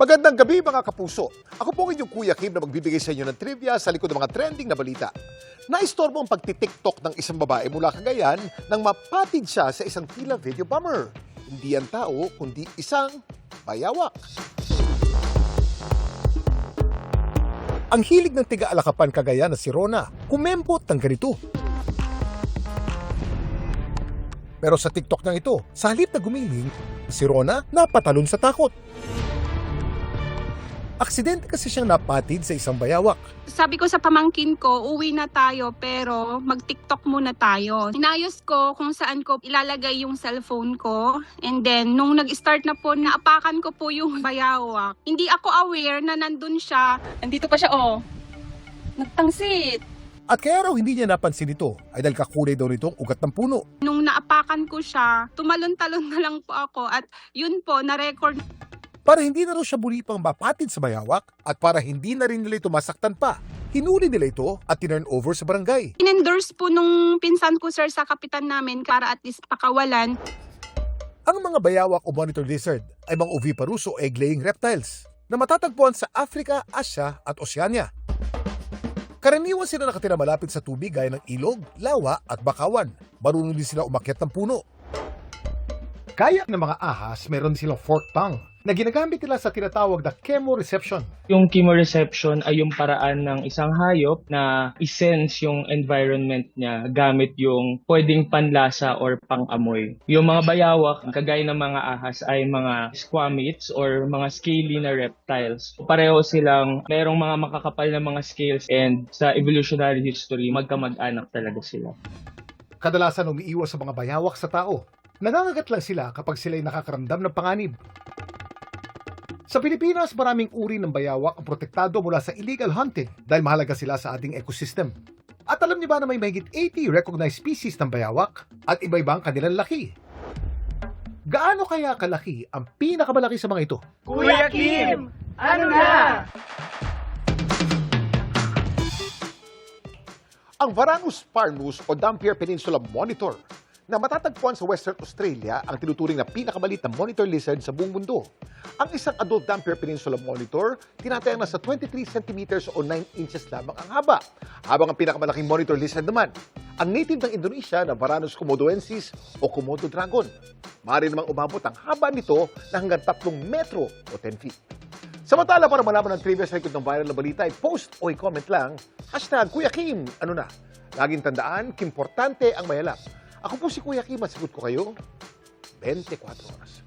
Magandang gabi mga kapuso. Ako po ang inyong Kuya Kim na magbibigay sa inyo ng trivia sa likod ng mga trending na balita. Naistorbo ang pagtitiktok ng isang babae mula Cagayan nang mapatid siya sa isang tila video bomber. Hindi yan tao, kundi isang bayawak. Ang hilig ng tiga-Alakapan Cagayan na si Rona, kumembot ng ganito. Pero sa TikTok niyang ito, sa halip na gumiling, si Rona napatalon sa takot. Aksidente kasi siyang napatid sa isang bayawak. Sabi ko sa pamangkin ko, uwi na tayo pero mag-TikTok muna tayo. Inayos ko kung saan ko ilalagay yung cellphone ko. And then, nung nag-start na po, naapakan ko po yung bayawak. Hindi ako aware na nandun siya. Nandito pa siya, oh. Nagtangsit. At kaya raw hindi niya napansin ito ay dahil kakulay daw nitong ugat ng puno. Nung naapakan ko siya, tumalon-talon na lang po ako. At yun po, na-record. Para hindi na raw siya muli pang mapatid sa bayawak at para hindi na rin nila ito masaktan pa, hinuli nila ito at tinurn over sa barangay. In-endorse po nung pinsan ko, sir, sa kapitan namin para at least pakawalan. Ang mga bayawak o monitor lizard ay mga oviparous o egg-laying reptiles na matatagpuan sa Africa, Asia at Oceania. Karaniwan sila nakatira malapit sa tubig gaya ng ilog, lawa at bakawan. Marunong din sila umakyat ng puno. Kaya ng mga ahas, meron silang forked tongue na ginagamit nila sa tinatawag na chemoreception. Yung chemoreception ay yung paraan ng isang hayop na i-sense yung environment niya gamit yung pwedeng panlasa or pang-amoy. Yung mga bayawak, kagaya ng mga ahas, ay mga squamates or mga scaly na reptiles. Pareho silang mayroong mga makakapal na mga scales and sa evolutionary history, magkamag-anak talaga sila. Kadalasan umiiwas sa mga bayawak sa tao. Nangangagat lang sila kapag sila'y nakakaramdam ng panganib. Sa Pilipinas, maraming uri ng bayawak ang protektado mula sa illegal hunting dahil mahalaga sila sa ating ecosystem. At alam niyo ba na may mahigit 80 recognized species ng bayawak at iba-ibang kanilang laki? Gaano kaya kalaki ang pinakamalaki sa mga ito? Kuya Kim! Ano na? Ang Varanus parnus o Dampier Peninsula Monitor na matatagpuan sa Western Australia ang tinuturing na pinakamalit na monitor lizard sa buong mundo. Ang isang adult Dampier Peninsula Monitor, tinatayang nasa 23 centimeters o 9 inches lamang ang haba. Habang ang pinakamalaking monitor lizard naman, ang native ng Indonesia na Varanus komodoensis o Komodo dragon. Maaari namang umabot ang haba nito na hanggang 3 metro o 10 feet. Samantala, para malaman ang trivia sa likod ng viral na balita, i-post o i-comment lang, #Kuya Kim, ano na? Laging tandaan, kimportante ang mayalap. Ako po si Kuya Kim at sagot ko kayo 24 oras.